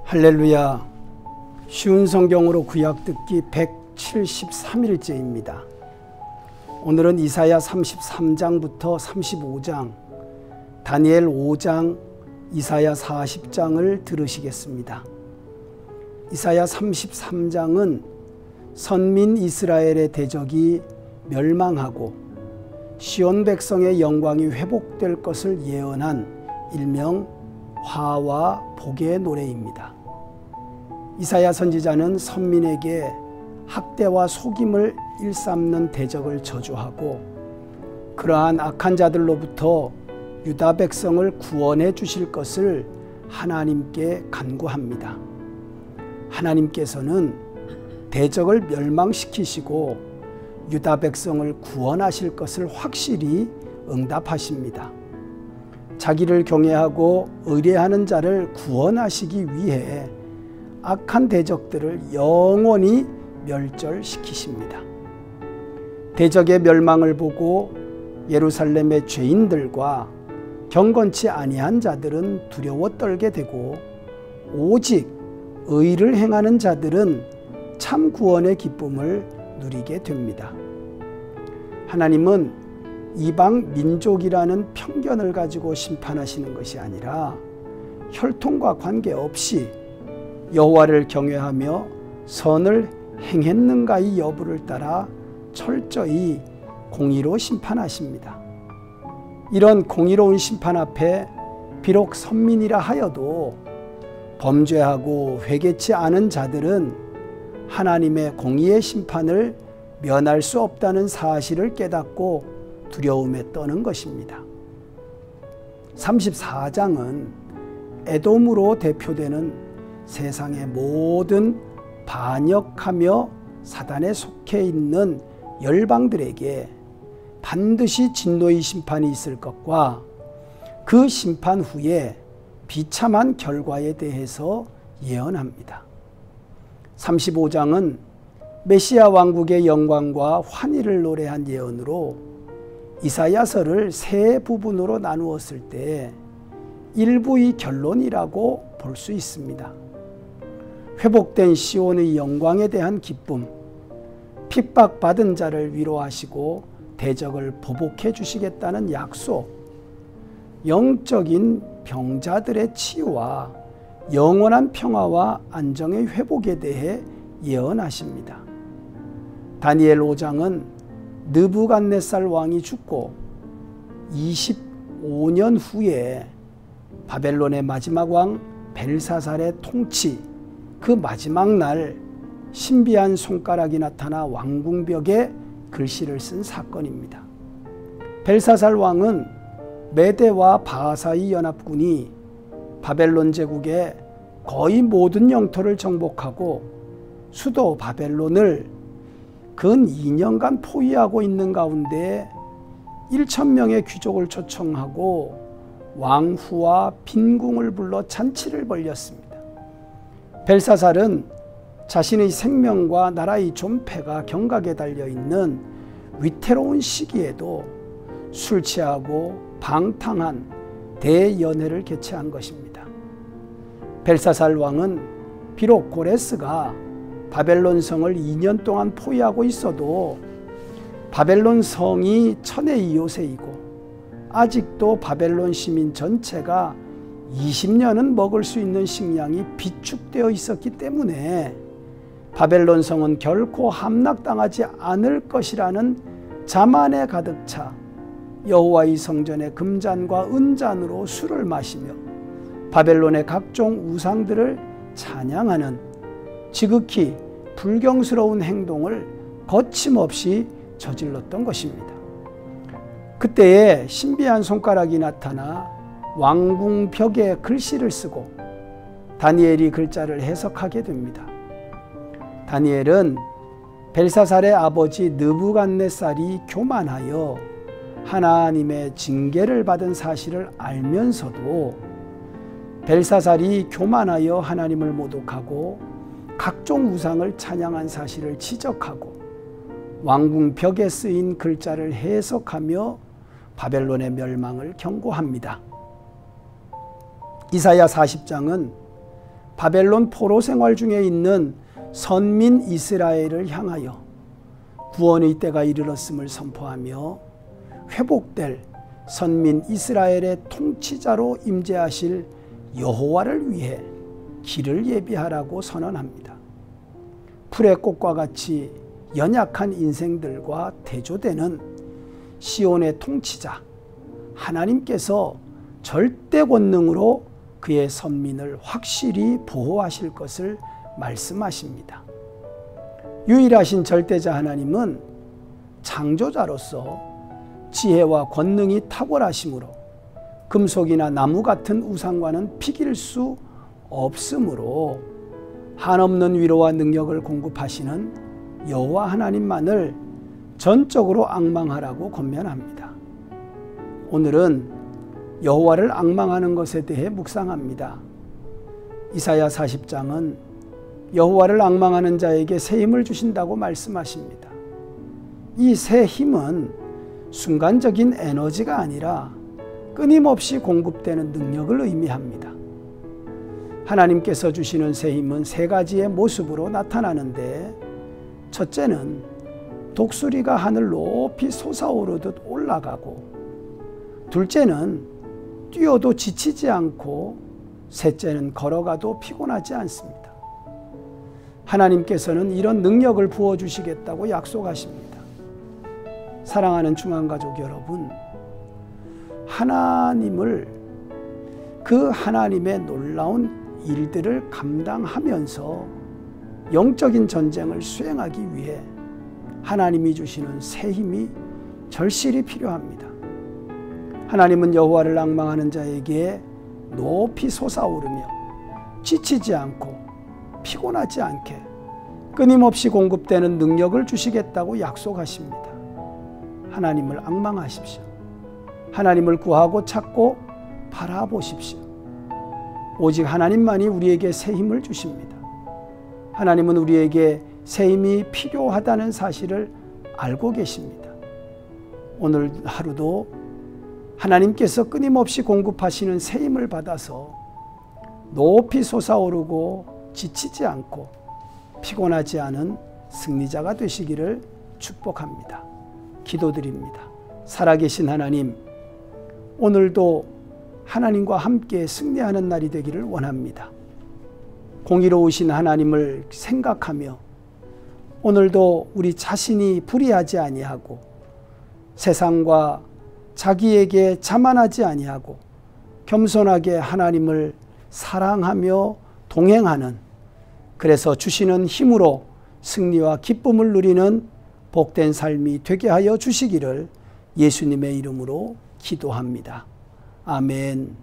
할렐루야. 쉬운 성경으로 구약 듣기 173일째입니다. 오늘은 이사야 33장부터 35장, 다니엘 5장, 이사야 40장을 들으시겠습니다. 이사야 33장은 선민 이스라엘의 대적이 멸망하고 시온 백성의 영광이 회복될 것을 예언한 일명 화와 복의 노래입니다. 이사야 선지자는 선민에게 학대와 속임을 일삼는 대적을 저주하고 그러한 악한 자들로부터 유다 백성을 구원해 주실 것을 하나님께 간구합니다. 하나님께서는 대적을 멸망시키시고 유다 백성을 구원하실 것을 확실히 응답하십니다. 자기를 경외하고 의뢰하는 자를 구원하시기 위해 악한 대적들을 영원히 멸절시키십니다. 대적의 멸망을 보고 예루살렘의 죄인들과 경건치 아니한 자들은 두려워 떨게 되고 오직 의를 행하는 자들은 참 구원의 기쁨을 누리게 됩니다. 하나님은 이방 민족이라는 편견을 가지고 심판하시는 것이 아니라 혈통과 관계없이 여호와를 경외하며 선을 행했는가의 여부를 따라 철저히 공의로 심판하십니다. 이런 공의로운 심판 앞에 비록 선민이라 하여도 범죄하고 회개치 않은 자들은 하나님의 공의의 심판을 면할 수 없다는 사실을 깨닫고 두려움에 떠는 것입니다. 34장은 에돔으로 대표되는 세상의 모든 반역하며 사단에 속해 있는 열방들에게 반드시 진노의 심판이 있을 것과 그 심판 후에 비참한 결과에 대해서 예언합니다. 35장은 메시아 왕국의 영광과 환희를 노래한 예언으로 이사야서를 세 부분으로 나누었을 때 일부의 결론이라고 볼 수 있습니다. 회복된 시온의 영광에 대한 기쁨, 핍박받은 자를 위로하시고 대적을 보복해 주시겠다는 약속, 영적인 병자들의 치유와 영원한 평화와 안정의 회복에 대해 예언하십니다. 다니엘 5장은 느부갓네살 왕이 죽고 25년 후에 바벨론의 마지막 왕 벨사살의 통치, 그 마지막 날 신비한 손가락이 나타나 왕궁벽에 글씨를 쓴 사건입니다. 벨사살 왕은 메대와 바사의 연합군이 바벨론 제국의 거의 모든 영토를 정복하고 수도 바벨론을 근 2년간 포위하고 있는 가운데 1,000명의 귀족을 초청하고 왕후와 빈궁을 불러 잔치를 벌였습니다. 벨사살은 자신의 생명과 나라의 존폐가 경각에 달려있는 위태로운 시기에도 술 취하고 방탕한 대연회를 개최한 것입니다. 벨사살 왕은 비록 고레스가 바벨론 성을 2년 동안 포위하고 있어도 바벨론 성이 천의 요새이고 아직도 바벨론 시민 전체가 20년은 먹을 수 있는 식량이 비축되어 있었기 때문에 바벨론 성은 결코 함락당하지 않을 것이라는 자만에 가득 차 여호와의 성전의 금잔과 은잔으로 술을 마시며 바벨론의 각종 우상들을 찬양하는 지극히 불경스러운 행동을 거침없이 저질렀던 것입니다. 그때에 신비한 손가락이 나타나 왕궁 벽에 글씨를 쓰고 다니엘이 글자를 해석하게 됩니다. 다니엘은 벨사살의 아버지 느부갓네살이 교만하여 하나님의 징계를 받은 사실을 알면서도 벨사살이 교만하여 하나님을 모독하고 각종 우상을 찬양한 사실을 지적하고 왕궁 벽에 쓰인 글자를 해석하며 바벨론의 멸망을 경고합니다. 이사야 40장은 바벨론 포로 생활 중에 있는 선민 이스라엘을 향하여 구원의 때가 이르렀음을 선포하며 회복될 선민 이스라엘의 통치자로 임재하실 여호와를 위해 길을 예비하라고 선언합니다. 풀의 꽃과 같이 연약한 인생들과 대조되는 시온의 통치자 하나님께서 절대 권능으로 그의 선민을 확실히 보호하실 것을 말씀하십니다. 유일하신 절대자 하나님은 창조자로서 지혜와 권능이 탁월하심으로 금속이나 나무 같은 우상과는 비길 수 없으므로 한없는 위로와 능력을 공급하시는 여호와 하나님만을 전적으로 앙망하라고 권면합니다. 오늘은 여호와를 앙망하는 것에 대해 묵상합니다. 이사야 40장은 여호와를 앙망하는 자에게 새 힘을 주신다고 말씀하십니다. 이 새 힘은 순간적인 에너지가 아니라 끊임없이 공급되는 능력을 의미합니다. 하나님께서 주시는 새 힘은 세 가지의 모습으로 나타나는데, 첫째는 독수리가 하늘 높이 솟아오르듯 올라가고, 둘째는 뛰어도 지치지 않고, 셋째는 걸어가도 피곤하지 않습니다. 하나님께서는 이런 능력을 부어주시겠다고 약속하십니다. 사랑하는 중앙가족 여러분, 하나님을, 그 하나님의 놀라운 일들을 감당하면서 영적인 전쟁을 수행하기 위해 하나님이 주시는 새 힘이 절실히 필요합니다. 하나님은 여호와를 앙망하는 자에게 높이 솟아오르며 지치지 않고 피곤하지 않게 끊임없이 공급되는 능력을 주시겠다고 약속하십니다. 하나님을 앙망하십시오. 하나님을 구하고 찾고 바라보십시오. 오직 하나님만이 우리에게 새 힘을 주십니다. 하나님은 우리에게 새 힘이 필요하다는 사실을 알고 계십니다. 오늘 하루도 하나님께서 끊임없이 공급하시는 새 힘을 받아서 높이 솟아오르고 지치지 않고 피곤하지 않은 승리자가 되시기를 축복합니다. 기도드립니다. 살아계신 하나님, 오늘도 하나님과 함께 승리하는 날이 되기를 원합니다. 공의로우신 하나님을 생각하며 오늘도 우리 자신이 불의하지 아니하고 세상과 자기에게 자만하지 아니하고 겸손하게 하나님을 사랑하며 동행하는, 그래서 주시는 힘으로 승리와 기쁨을 누리는 복된 삶이 되게 하여 주시기를 예수님의 이름으로 기도합니다. 아멘.